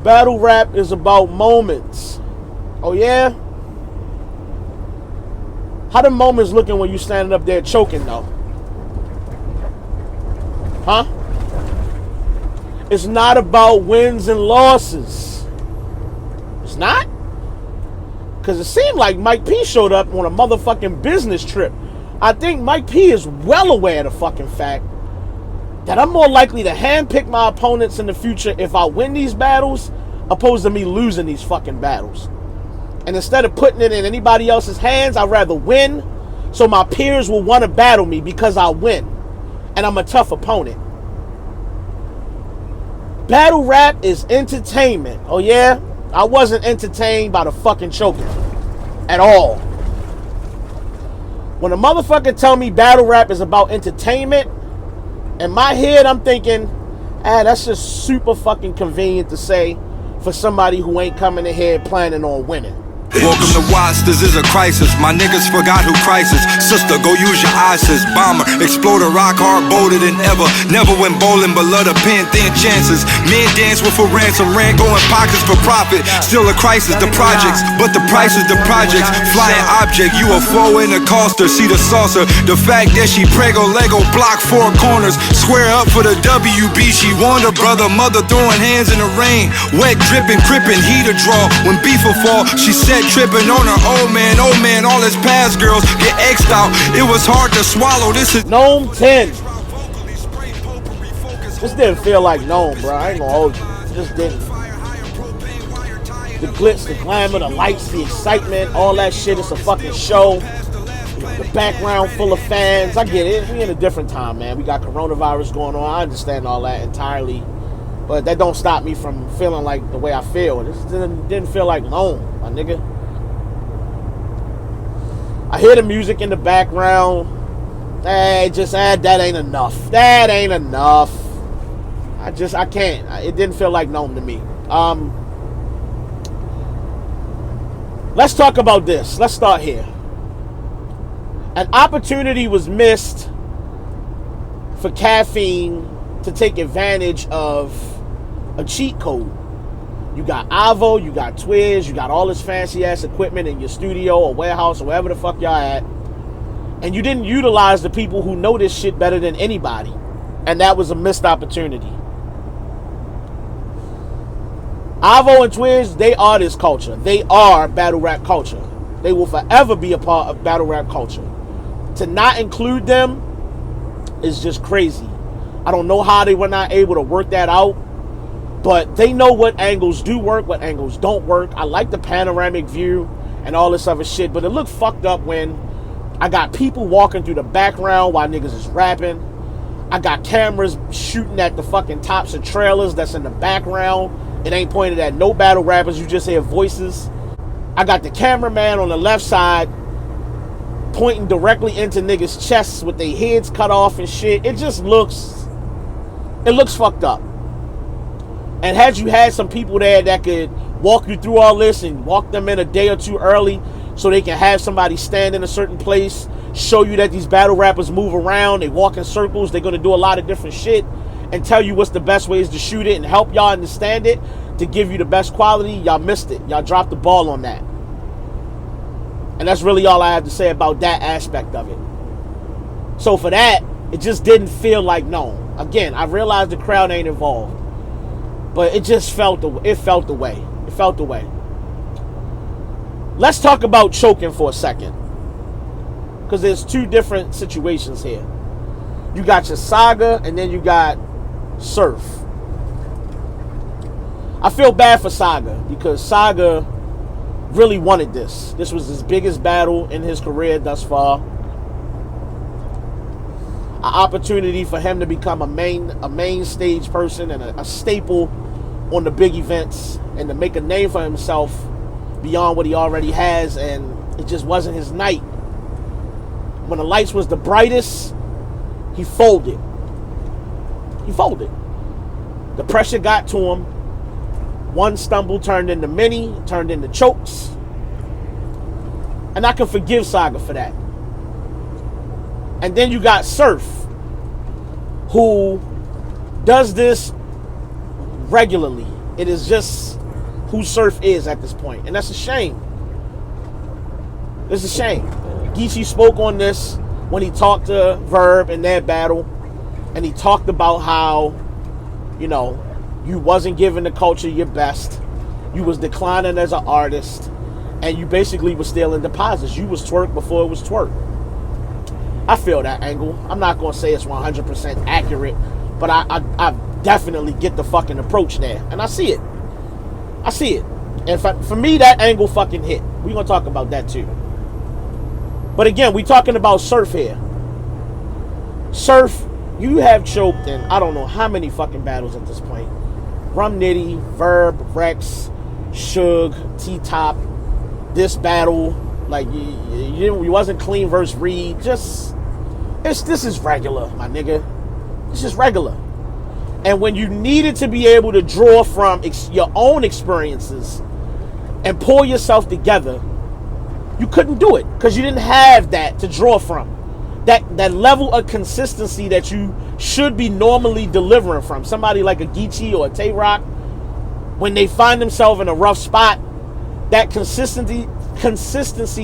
Battle rap is about moments. Oh yeah? How the moments looking when you standing up there choking though? Huh? It's not about wins and losses. It's not? Because it seemed like Mike P showed up on a motherfucking business trip. I think Mike P is well aware of the fucking fact that I'm more likely to handpick my opponents in the future if I win these battles opposed to me losing these fucking battles. And instead of putting it in anybody else's hands, I'd rather win so my peers will want to battle me because I win. And I'm a tough opponent. Battle rap is entertainment. Oh yeah? I wasn't entertained by the fucking choking at all. When a motherfucker tell me battle rap is about entertainment, in my head I'm thinking, that's just super fucking convenient to say for somebody who ain't coming in here planning on winning. Welcome to Watts, this is a crisis. My niggas forgot who crisis. Sister, go use your ISIS. Bomber, exploder, rock hard, bolder than ever. Never went bowling, but love the pen, thin chances. Men dance with for ransom, rent going pockets for profit. Still a crisis, the projects, but the price is the projects. Flying object, UFO in a coaster, see the saucer. The fact that she prego, Lego, block four corners. Square up for the WB, she wonder, brother, mother throwing hands in the rain. Wet, dripping, crippin', heater draw. When beef will fall, she said tripping on her oh man, all his past girls get X'd out. It was hard to swallow. This is NOME 10. This didn't feel like NOME, bro. I ain't gonna hold you. It just didn't. The glitz, the glamour, the lights, the excitement, all that shit. It's a fucking show. The background full of fans. I get it. We in a different time, man. We got coronavirus going on. I understand all that entirely. But that don't stop me from feeling like the way I feel. This didn't feel like NOME, my nigga. I hear the music in the background. That ain't enough. That ain't enough. I can't. It didn't feel like NOME to me. Let's talk about this. Let's start here. An opportunity was missed for Caffeine to take advantage of a cheat code. You got Avo, you got Twizz, you got all this fancy ass equipment in your studio or warehouse or wherever the fuck y'all at, and you didn't utilize the people who know this shit better than anybody, and that was a missed opportunity. Avo and Twizz, they are this culture. They are battle rap culture. They will forever be a part of battle rap culture. To not include them is just crazy. I don't know how they were not able to work that out. But they know what angles do work, what angles don't work. I like the panoramic view and all this other shit. But it looked fucked up when I got people walking through the background while niggas is rapping. I got cameras shooting at the fucking tops of trailers that's in the background. It ain't pointed at no battle rappers. You just hear voices. I got the cameraman on the left side pointing directly into niggas' chests with their heads cut off and shit. It looks fucked up. And had you had some people there that could walk you through all this and walk them in a day or two early so they can have somebody stand in a certain place, show you that these battle rappers move around, they walk in circles, they're going to do a lot of different shit, and tell you what's the best ways to shoot it and help y'all understand it to give you the best quality, y'all missed it. Y'all dropped the ball on that. And that's really all I have to say about that aspect of it. So for that, it just didn't feel like NOME. Again, I realized the crowd ain't involved. But it just felt the way. It felt the way. Let's talk about choking for a second. Because there's two different situations here. You got your Saga and then you got Surf. I feel bad for Saga because Saga really wanted this. This was his biggest battle in his career thus far. An opportunity for him to become a main stage person and a staple on the big events and to make a name for himself beyond what he already has, and it just wasn't his night. When the lights was the brightest, he folded. The pressure got to him. One stumble turned into many, turned into chokes. And I can forgive Saga for that. And then you got Surf, who does this regularly. It is just who Surf is at this point. And that's a shame. It's a shame. Geechi spoke on this when he talked to Verb in their battle. And he talked about how, you know, you wasn't giving the culture your best. You was declining as an artist. And you basically was stealing deposits. You was twerk before it was twerk. I feel that angle. I'm not going to say it's 100% accurate. But I definitely get the fucking approach there. And I see it. I see it. And for me, that angle fucking hit. We're going to talk about that too. But again, we talking about Surf here. Surf, you have choked in I don't know how many fucking battles at this point. Rum Nitty, Verb, Rex, Suge, T-Top. This battle, like you wasn't clean versus Reed. This is regular, my nigga. This is regular. And when you needed to be able to draw from your own experiences and pull yourself together, you couldn't do it because you didn't have that to draw from. That level of consistency that you should be normally delivering from. Somebody like a Geechi or a Tay Roc, when they find themselves in a rough spot, that consistency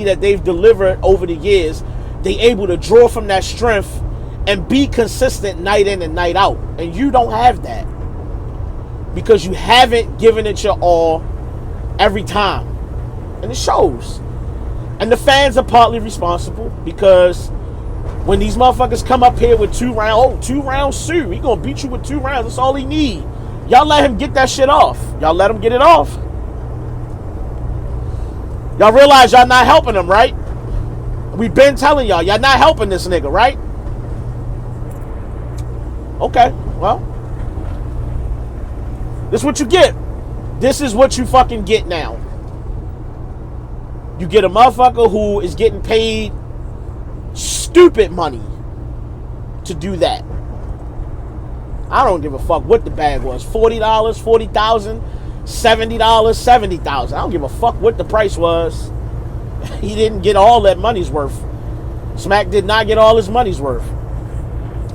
that they've delivered over the years, they able to draw from that strength and be consistent night in and night out. And you don't have that because you haven't given it your all every time. And it shows. And the fans are partly responsible because when these motherfuckers come up here with 2 rounds, 2 rounds Sue, he gonna beat you with 2 rounds. That's all he need. Y'all let him get that shit off. Y'all let him get it off. Y'all realize y'all not helping him, right? We've been telling y'all not helping this nigga, right? Okay, well, this is what you get. This is what you fucking get now. You get a motherfucker who is getting paid stupid money to do that. I don't give a fuck what the bag was. $40, $40,000, $70, $70,000. I don't give a fuck what the price was. He didn't get all that money's worth. Smack did not get all his money's worth.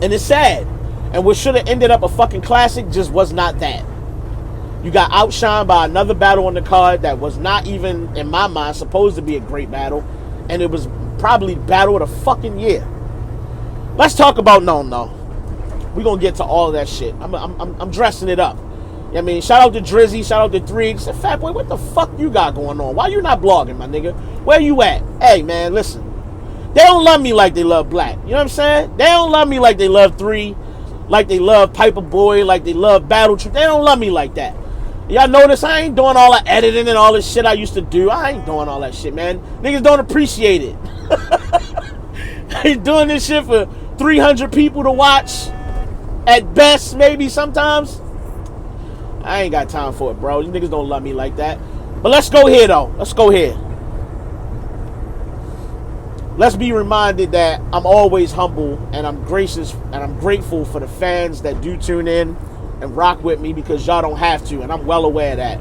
And it's sad. And what should have ended up a fucking classic just was not that. You got outshined by another battle on the card that was not even, in my mind, supposed to be a great battle. And it was probably battle of the fucking year. Let's talk about NOME though. We're going to get to all of that shit. I'm dressing it up. You know what I mean? Shout out to Drizzy. Shout out to 3. Said, Fat Boy, what the fuck you got going on? Why you not blogging, my nigga? Where you at? Hey, man, listen. They don't love me like they love Black. You know what I'm saying? They don't love me like they love 3. Like they love Piper Boy. Like they love Battle Troop. They don't love me like that. Y'all notice I ain't doing all the editing and all this shit I used to do. I ain't doing all that shit, man. Niggas don't appreciate it. I ain't doing this shit for 300 people to watch. At best, maybe sometimes. I ain't got time for it, bro. You niggas don't love me like that. But let's go here, though. Let's go here. Let's be reminded that I'm always humble and I'm gracious and I'm grateful for the fans that do tune in and rock with me because y'all don't have to, and I'm well aware of that.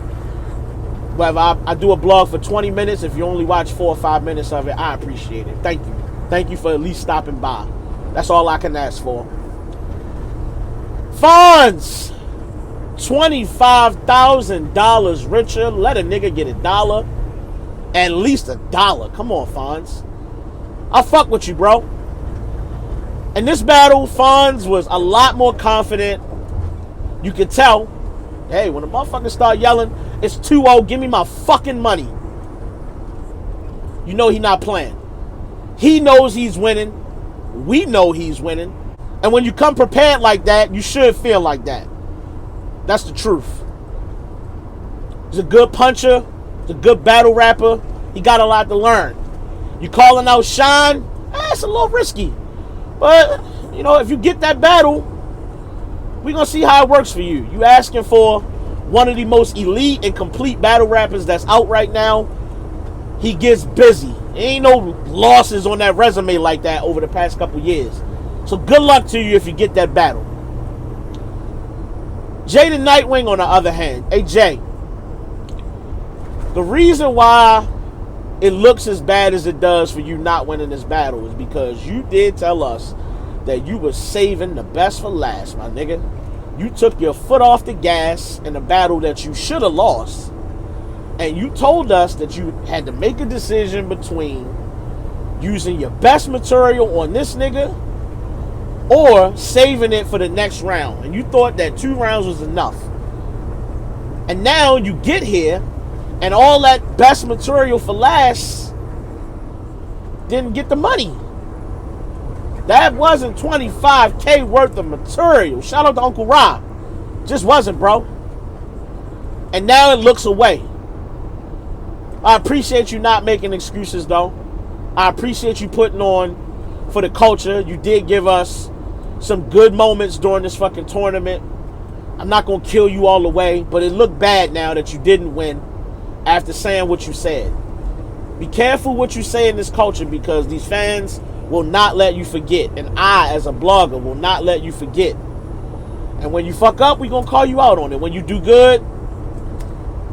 Whether I do a blog for 20 minutes, if you only watch 4 or 5 minutes of it, I appreciate it. Thank you. Thank you for at least stopping by. That's all I can ask for. Fonz, $25,000 richer. Let a nigga get $1. At least $1. Come on, Fonz. I fuck with you, bro. In this battle, Fonz was a lot more confident. You could tell. Hey, when the motherfuckers start yelling, it's 2-0, give me my fucking money. You know he not playing. He knows he's winning. We know he's winning. And when you come prepared like that, you should feel like that. That's the truth. He's a good puncher. He's a good battle rapper. He got a lot to learn. You calling out Shine? It's a little risky. But, you know, if you get that battle, we're going to see how it works for you. You asking for one of the most elite and complete battle rappers that's out right now. He gets busy. There ain't no losses on that resume like that over the past couple years. So good luck to you if you get that battle. Jay the Nightwing, on the other hand. Hey, Jay. The reason why it looks as bad as it does for you not winning this battle is because you did tell us that you were saving the best for last, my nigga. You took your foot off the gas in a battle that you should have lost. And you told us that you had to make a decision between using your best material on this nigga or saving it for the next round. And you thought that 2 rounds was enough. And now you get here and all that best material for last didn't get the money. That wasn't $25K worth of material. Shout out to Uncle Rob. Just wasn't, bro. And now it looks away. I appreciate you not making excuses, though. I appreciate you putting on for the culture. You did give us some good moments during this fucking tournament. I'm not going to kill you all the way, but it looked bad now that you didn't win after saying what you said. Be careful what you say in this culture, because these fans will not let you forget. And I, as a blogger, will not let you forget. And when you fuck up, we're going to call you out on it. When you do good,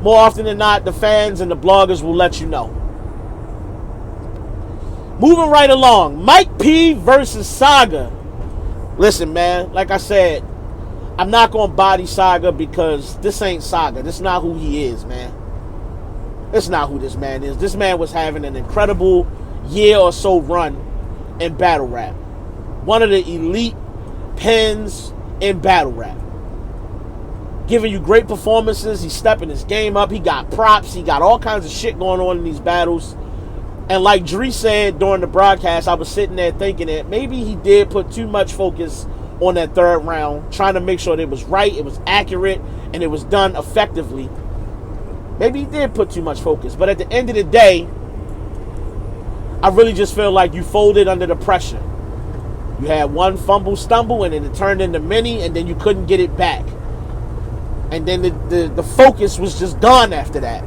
more often than not, the fans and the bloggers will let you know. Moving right along, Mike P versus Saga. Listen, man, like I said, I'm not going to body Saga because this ain't Saga. This is not who he is, man. That's not who this man is. This man was having an incredible year or so run in battle rap. One of the elite pens in battle rap. Giving you great performances. He's stepping his game up. He got props. He got all kinds of shit going on in these battles. And like Dree said during the broadcast, I was sitting there thinking that maybe he did put too much focus on that 3rd round, trying to make sure that it was right, it was accurate, and it was done effectively. Maybe he did put too much focus. But at the end of the day, I really just feel like you folded under the pressure. You had one fumble stumble, and then it turned into many, and then you couldn't get it back. And then the focus was just gone after that.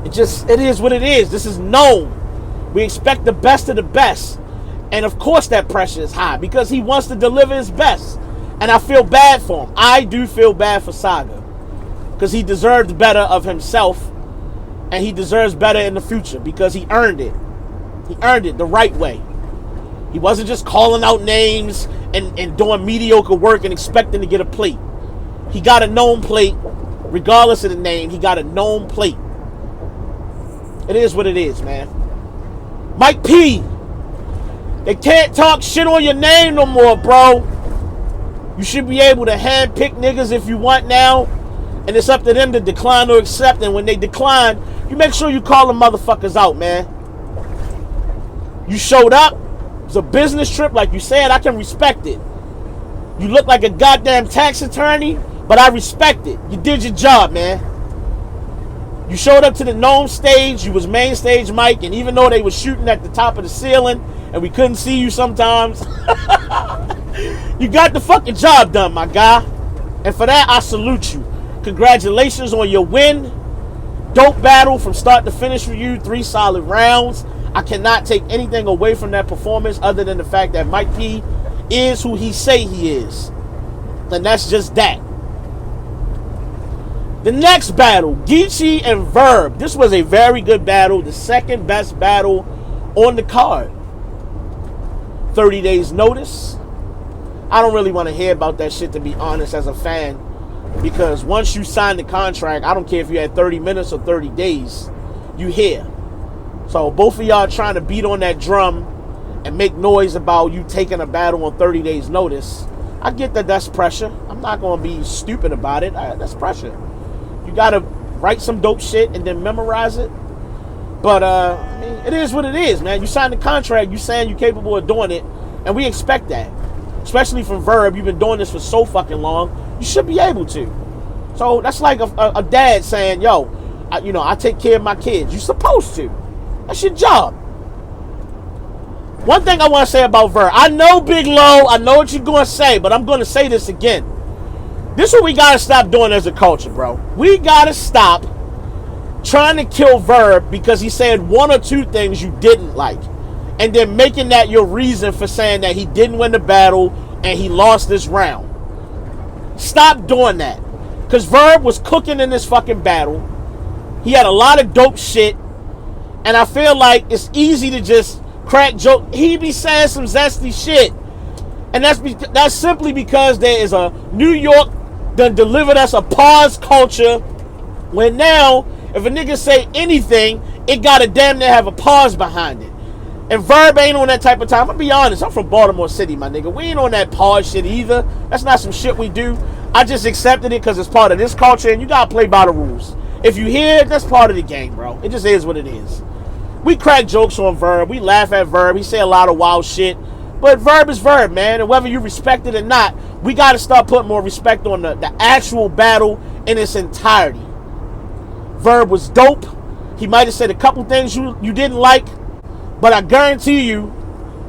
It is what it is. This is NOME. We expect the best of the best. And of course that pressure is high because he wants to deliver his best. And I feel bad for him. I do feel bad for Saga. Because he deserved better of himself. And he deserves better in the future because he earned it. He earned it the right way. He wasn't just calling out names and doing mediocre work and expecting to get a plate. He got a NOME plate. Regardless of the name, he got a NOME plate. It is what it is, man. Mike P. They can't talk shit on your name no more, bro. You should be able to handpick niggas if you want now. And it's up to them to decline or accept. And when they decline, you make sure you call them motherfuckers out, man. You showed up. It was a business trip, like you said. I can respect it. You look like a goddamn tax attorney, but I respect it. You did your job, man. You showed up to the NOME stage. You was main stage Mike. And even though they were shooting at the top of the ceiling and we couldn't see you sometimes, you got the fucking job done, my guy. And for that, I salute you. Congratulations on your win. Dope battle from start to finish for you. 3 solid rounds. I cannot take anything away from that performance other than the fact that Mike P is who he say he is. And that's just that. The next battle, Geechi and Verb. This was a very good battle. The second best battle on the card. 30 days notice. I don't really want to hear about that shit, to be honest, as a fan. Because once you sign the contract, I don't care if you had 30 minutes or 30 days, you here. So both of y'all trying to beat on that drum and make noise about you taking a battle on 30 days notice. I get that that's pressure. I'm not going to be stupid about it. That's pressure. You got to write some dope shit and then memorize it. But, I mean, it is what it is, man. You signed the contract. You saying you're capable of doing it. And we expect that. Especially from Verb. You've been doing this for so fucking long. You should be able to. So that's like a dad saying, yo, I take care of my kids. You're supposed to. That's your job. One thing I want to say about Verb. I know, Big Low, I know what you're going to say, but I'm going to say this again. This is what we got to stop doing as a culture, bro. We got to stop trying to kill Verb because he said 1 or 2 things you didn't like. And then making that your reason for saying that he didn't win the battle and he lost this round. Stop doing that. Because Verb was cooking in this fucking battle. He had a lot of dope shit. And I feel like it's easy to just crack joke. He be saying some zesty shit. And that's simply because there is a New York that delivered us a pause culture When now, if a nigga say anything, it gotta damn near have a pause behind it. And Verb ain't on that type of time. I'll be honest, I'm from Baltimore City, my nigga. We ain't on that pause shit either. That's not some shit we do. I just accepted it because it's part of this culture, and you gotta play by the rules. If you hear it, that's part of the game, bro. It just is what it is. We crack jokes on Verb. We laugh at Verb. He say a lot of wild shit. But Verb is Verb, man. And whether you respect it or not, we got to start putting more respect on the actual battle in its entirety. Verb was dope. He might have said a couple things you didn't like. But I guarantee you,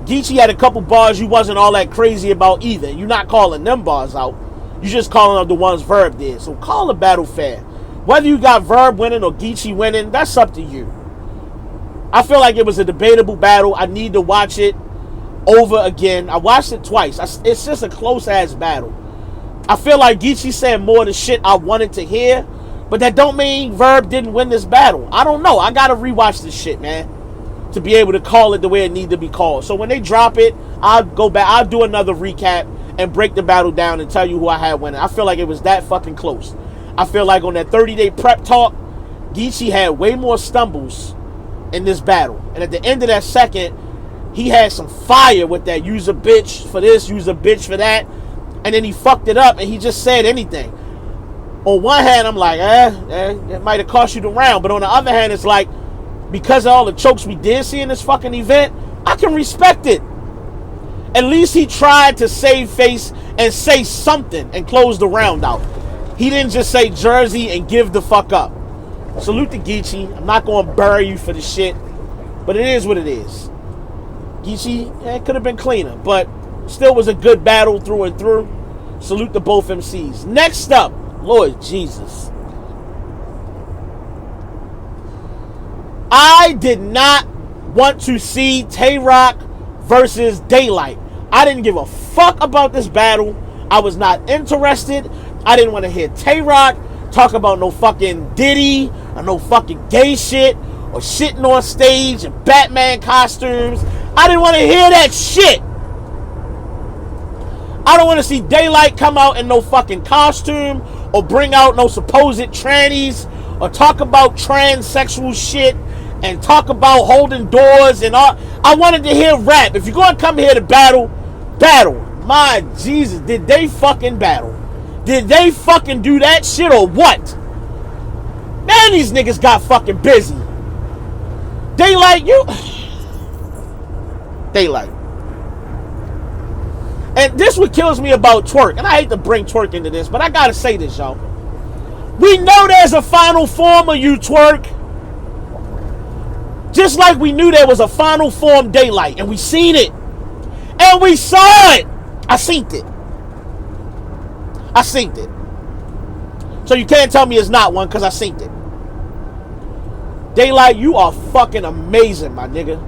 Geechi had a couple bars you wasn't all that crazy about either. You're not calling them bars out. You're just calling out the ones Verb did. So call the battle fair. Whether you got Verb winning or Geechi winning, that's up to you. I feel like it was a debatable battle. I need to watch it over again. I watched it twice. It's just a close-ass battle. I feel like Geechi said more of the shit I wanted to hear, but that don't mean Verb didn't win this battle. I don't know. I got to rewatch this shit, man, to be able to call it the way it need to be called. So when they drop it, I'll go back. I'll do another recap and break the battle down and tell you who I had winning. I feel like it was that fucking close. I feel like on that 30-day prep talk, Geechi had way more stumbles in this battle. And at the end of that second, he had some fire with that use a bitch for this, use a bitch for that. And then he fucked it up and he just said anything. On one hand, I'm like, it might have cost you the round. But on the other hand, it's like, because of all the chokes we did see in this fucking event, I can respect it. At least he tried to save face and say something and close the round out. He didn't just say Jersey and give the fuck up. Salute to Geechi. I'm not going to bury you for the shit, but it is what it is. Geechi, it could have been cleaner, but still was a good battle through and through. Salute to both MCs. Next up, Lord Jesus. I did not want to see Tay Roc versus Daylyt. I didn't give a fuck about this battle. I was not interested. I didn't want to hear Tay Roc talk about no fucking Diddy or no fucking gay shit or shitting on stage in Batman costumes. I didn't want to hear that shit. I don't want to see Daylyt come out in no fucking costume or bring out no supposed trannies or talk about transsexual shit and talk about holding doors and all. I wanted to hear rap. If you're going to come here to battle, battle. My Jesus, did they fucking battle? Did they fucking do that shit or what? Man, these niggas got fucking busy. Daylyt, you... Daylyt. And this what kills me about twerk. And I hate to bring twerk into this, but I gotta say this, y'all. We know there's a final form of you, twerk. Just like we knew there was a final form Daylyt. And we seen it. And we saw it. I seen it. I synced it. So you can't tell me it's not one because I synced it. Daylyt, you are fucking amazing, my nigga.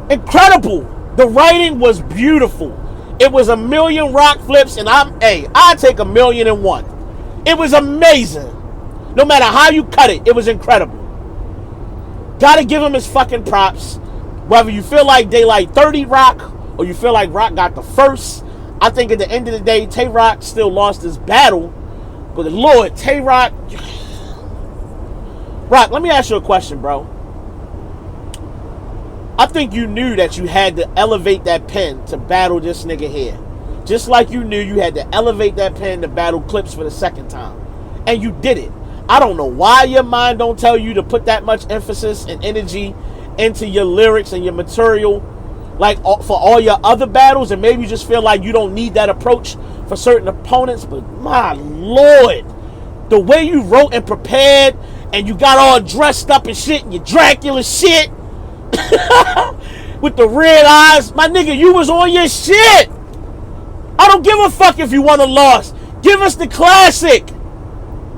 Incredible. The writing was beautiful. It was a million rock flips, and I take 1,000,001. It was amazing. No matter how you cut it, it was incredible. Gotta give him his fucking props. Whether you feel like Daylyt 30 Roc or you feel like Roc got the first, I think at the end of the day, Tay Roc still lost his battle. But Lord, Tay Roc... Roc, let me ask you a question, bro. I think you knew that you had to elevate that pen to battle this nigga here. Just like you knew you had to elevate that pen to battle Clips for the second time. And you did it. I don't know why your mind don't tell you to put that much emphasis and energy into your lyrics and your material, like for all your other battles, and maybe you just feel like you don't need that approach for certain opponents. But my Lord, the way you wrote and prepared, and you got all dressed up and shit, and your Dracula shit, with the red eyes, my nigga, you was on your shit. I don't give a fuck if you won or lost. Give us the classic.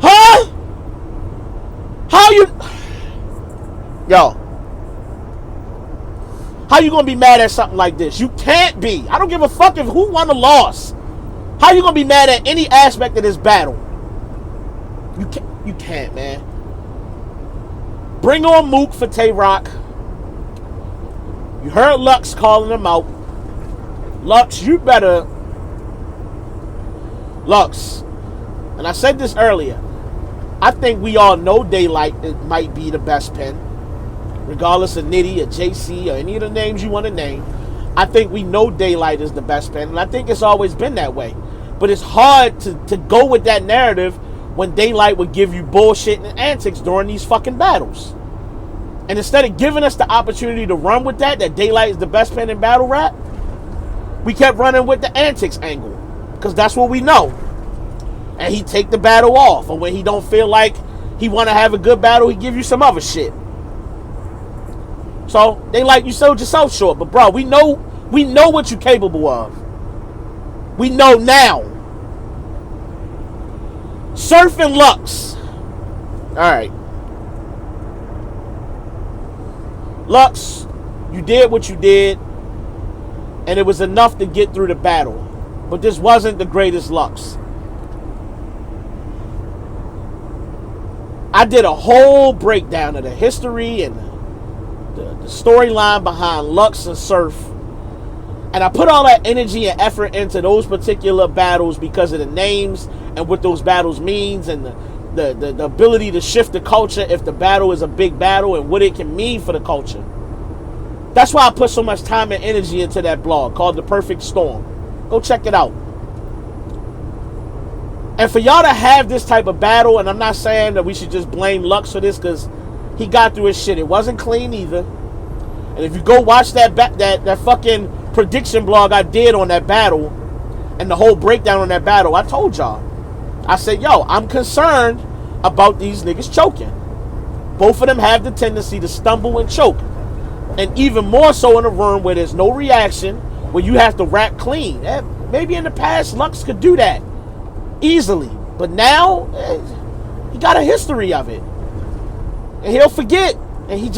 Huh? How you... Yo. How you gonna be mad at something like this? You can't be. I don't give a fuck if who won or lost. How you gonna be mad at any aspect of this battle? You can't, man. Bring on Mook for Tay Roc. You heard Lux calling him out. Lux, you better... Lux. And I said this earlier. I think we all know Daylyt it might be the best pen, regardless of Nitty or JC or any of the names you want to name. I think we know Daylyt is the best pen, and I think it's always been that way. But it's hard to go with that narrative when Daylyt would give you bullshit and antics during these fucking battles. And instead of giving us the opportunity to run with that Daylyt is the best pen in battle rap, we kept running with the antics angle. Because that's what we know. And he take the battle off. Or when he don't feel like he want to have a good battle, he give you some other shit. So, Daylyt, you sold yourself short. But, bro, we know what you're capable of. We know now. Surf and Lux. Alright. Lux, you did what you did. And it was enough to get through the battle. But this wasn't the greatest Lux. I did a whole breakdown of the history and the storyline behind Lux and Surf. And I put all that energy and effort into those particular battles because of the names and what those battles means and the ability to shift the culture if the battle is a big battle and what it can mean for the culture. That's why I put so much time and energy into that blog called The Perfect Storm. Go check it out. And for y'all to have this type of battle, and I'm not saying that we should just blame Lux for this because he got through his shit. It wasn't clean either. And if you go watch that fucking prediction blog I did on that battle and the whole breakdown on that battle, I told y'all. I said, yo, I'm concerned about these niggas choking. Both of them have the tendency to stumble and choke. And even more so in a room where there's no reaction, where you have to rap clean. Maybe in the past, Lux could do that easily. But now, he got a history of it. And he'll forget. And he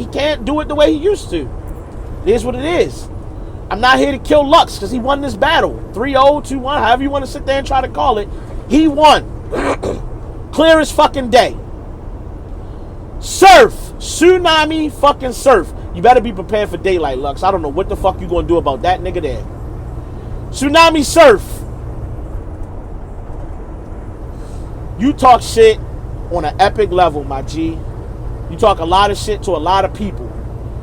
can't do it the way he used to. It is what it is. I'm not here to kill Lux because he won this battle. 3-0, 2-1, however you want to sit there and try to call it. He won. Clear as fucking day. Surf. Tsunami fucking Surf. You better be prepared for Daylyt, Lux. I don't know what the fuck you gonna do about that nigga there. Tsunami Surf. You talk shit on an epic level, my G. You talk a lot of shit to a lot of people.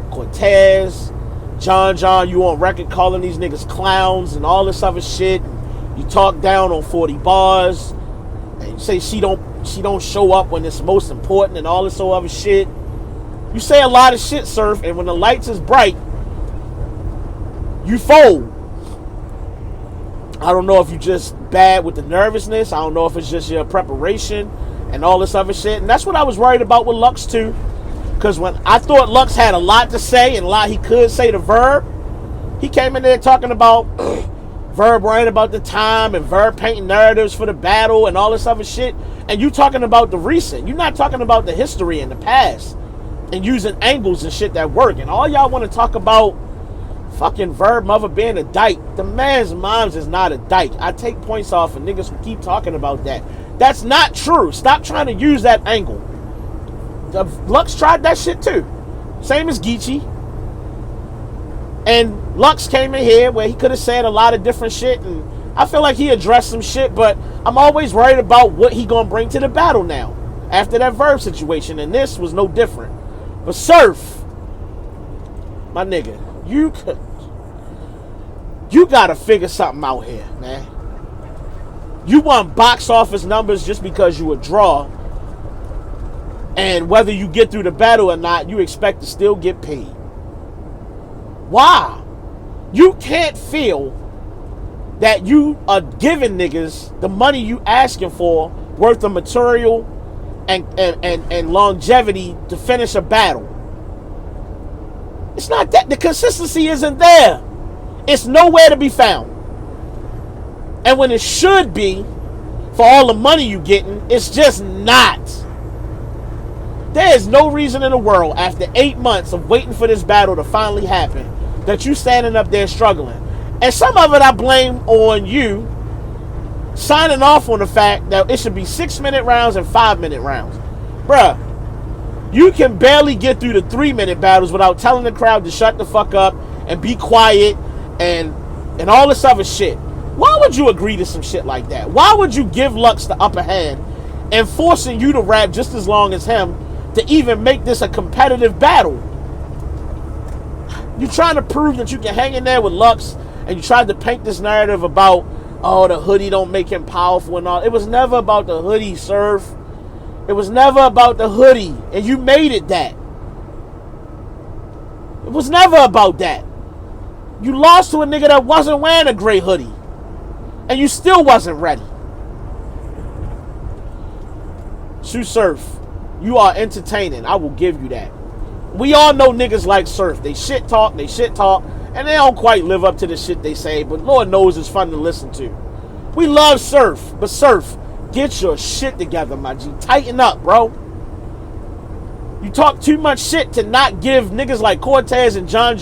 Cortez, John, you on record calling these niggas clowns and all this other shit. You talk down on 40 bars. And you say she don't show up when it's most important and all this other shit. You say a lot of shit, Surf, and when the lights is bright, you fold. I don't know if you just bad with the nervousness. I don't know if it's just your preparation and all this other shit. And that's what I was worried about with Lux too. Because when I thought Lux had a lot to say and a lot he could say to Verb, he came in there talking about Verb worrying about the time and Verb painting narratives for the battle and all this other shit. And you talking about the recent. You're not talking about the history and the past. And using angles and shit that work. And all y'all want to talk about fucking Verb mother being a dyke. The man's moms is not a dyke. I take points off and niggas who keep talking about that. That's not true. Stop trying to use that angle. Lux tried that shit too. Same as Geechi. And Lux came in here where he could have said a lot of different shit. And I feel like he addressed some shit. But I'm always worried about what he gonna bring to the battle now. After that Verb situation. And this was no different. But Surf, my nigga, you gotta figure something out here, man. You want box office numbers just because you a draw, and whether you get through the battle or not, you expect to still get paid. Why? You can't feel that you are giving niggas the money you asking for worth the material and longevity to finish a battle. It's not that. The consistency isn't there. It's nowhere to be found. And when it should be, for all the money you getting, it's just not. There is no reason in the world, after 8 months of waiting for this battle to finally happen, that you standing up there struggling. And some of it I blame on you signing off on the fact that it should be 6-minute rounds and 5-minute rounds. Bruh, you can barely get through the 3-minute battles without telling the crowd to shut the fuck up and be quiet and all this other shit. Why would you agree to some shit like that? Why would you give Lux the upper hand and forcing you to rap just as long as him to even make this a competitive battle. You trying to prove that you can hang in there with Lux, and you tried to paint this narrative about, oh, the hoodie don't make him powerful and all. It was never about the hoodie, Surf. It was never about the hoodie, and you made it that. It was never about that. You lost to a nigga that wasn't wearing a gray hoodie, and you still wasn't ready. Shoe Surf, you are entertaining. I will give you that. We all know niggas like Surf. They shit talk, and they don't quite live up to the shit they say, but Lord knows it's fun to listen to. We love Surf, but Surf, get your shit together, my G. Tighten up, bro. You talk too much shit to not give niggas like Cortez and John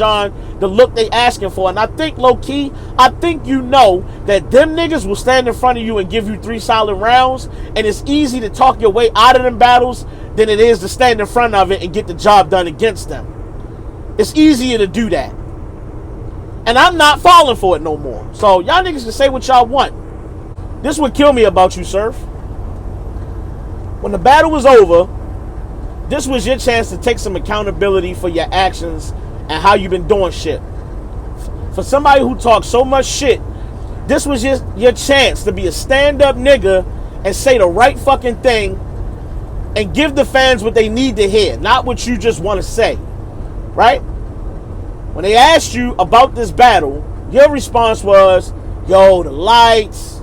the look they asking for. And I think, low-key, I think you know that them niggas will stand in front of you and give you 3 solid rounds. And it's easy to talk your way out of them battles than it is to stand in front of it and get the job done against them. It's easier to do that. And I'm not falling for it no more. So y'all niggas can say what y'all want. This would kill me about you, Surf. When the battle was over, this was your chance to take some accountability for your actions and how you've been doing shit. For somebody who talks so much shit, this was your chance to be a stand-up nigga and say the right fucking thing and give the fans what they need to hear, not what you just want to say, right? When they asked you about this battle, your response was, yo, the lights,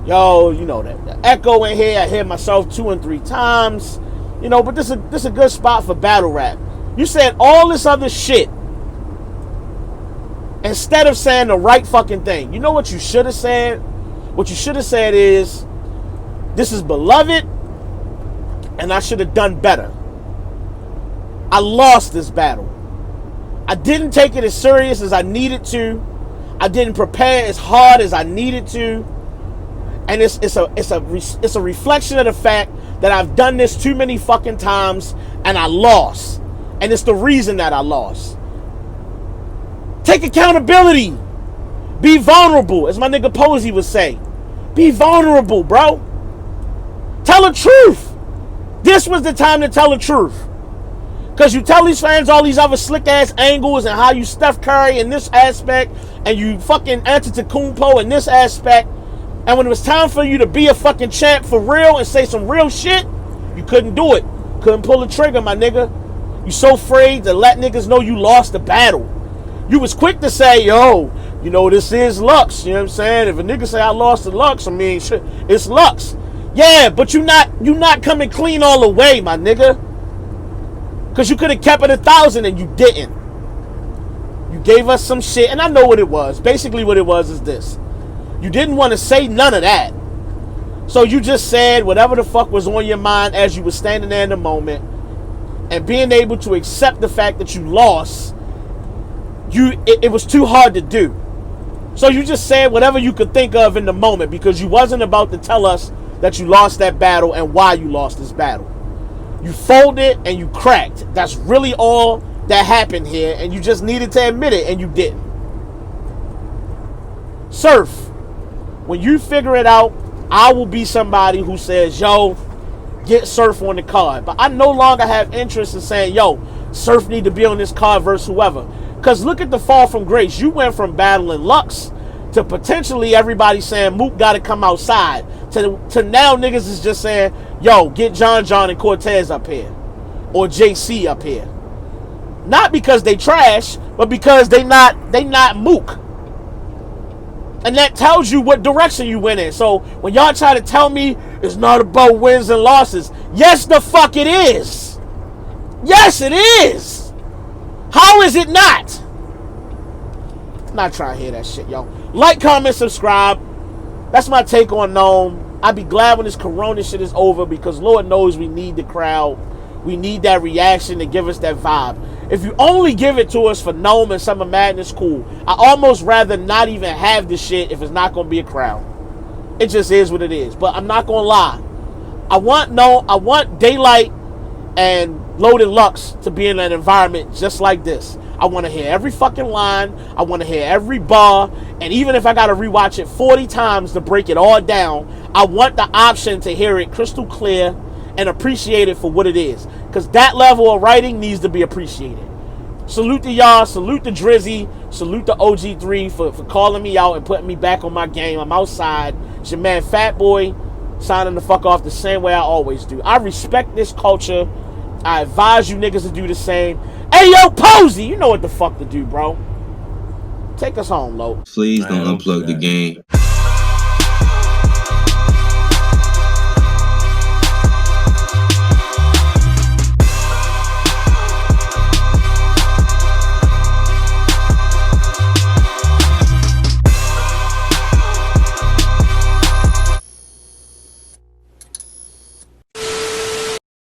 yo, you know, the echo in here, I hear myself 2 and 3 times. You know, but this is a good spot for battle rap. You said all this other shit instead of saying the right fucking thing. You know what you should have said? What you should have said is, this is beloved, and I should have done better. I lost this battle. I didn't take it as serious as I needed to. I didn't prepare as hard as I needed to. And it's a reflection of the fact that I've done this too many fucking times and I lost. And it's the reason that I lost. Take accountability. Be vulnerable, as my nigga Posey would say. Be vulnerable, bro. Tell the truth. This was the time to tell the truth. Because you tell these fans all these other slick ass angles and how you Steph Curry in this aspect and you fucking Antetokounmpo in this aspect. And when it was time for you to be a fucking champ for real and say some real shit, you couldn't do it. Couldn't pull the trigger, my nigga. You so afraid to let niggas know you lost the battle. You was quick to say, yo, you know, this is Lux. You know what I'm saying? If a nigga say I lost to Lux, I mean, shit, it's Lux. Yeah, but you not coming clean all the way, my nigga. Because you could have kept it 1,000 and you didn't. You gave us some shit, and I know what it was. Basically what it was is this. You didn't want to say none of that. So you just said whatever the fuck was on your mind as you were standing there in the moment. And being able to accept the fact that you lost, it was too hard to do. So you just said whatever you could think of in the moment because you wasn't about to tell us that you lost that battle and why you lost this battle. You folded and you cracked. That's really all that happened here, and you just needed to admit it, and you didn't. Surf, when you figure it out, I will be somebody who says, yo, get Surf on the card. But I no longer have interest in saying, yo, Surf need to be on this card versus whoever. Because look at the fall from grace. You went from battling Lux to potentially everybody saying Mook got to come outside to now niggas is just saying, yo, get John and Cortez up here or JC up here. Not because they trash, but because they not Mook. And that tells you what direction you went in. So when y'all try to tell me it's not about wins and losses, yes the fuck it is. Yes it is. How is it not? I'm not trying to hear that shit, yo. Like, comment, subscribe. That's my take on NOME. I'd be glad when this corona shit is over because Lord knows we need the crowd. We need that reaction to give us that vibe. If you only give it to us for NOME and Summer Madness, cool. I almost rather not even have this shit if it's not going to be a crowd. It just is what it is. But I'm not going to lie. I want Daylyt and Loaded Lux to be in an environment just like this. I want to hear every fucking line. I want to hear every bar. And even if I got to rewatch it 40 times to break it all down, I want the option to hear it crystal clear and appreciate it for what it is. Because that level of writing needs to be appreciated. Salute to y'all. Salute to Drizzy. Salute to OG3 for calling me out and putting me back on my game. I'm outside. It's your man Fat Boy signing the fuck off the same way I always do. I respect this culture. I advise you niggas to do the same. Hey, yo, Posey, you know what the fuck to do, bro. Take us home, Lo. Please don't unplug the game.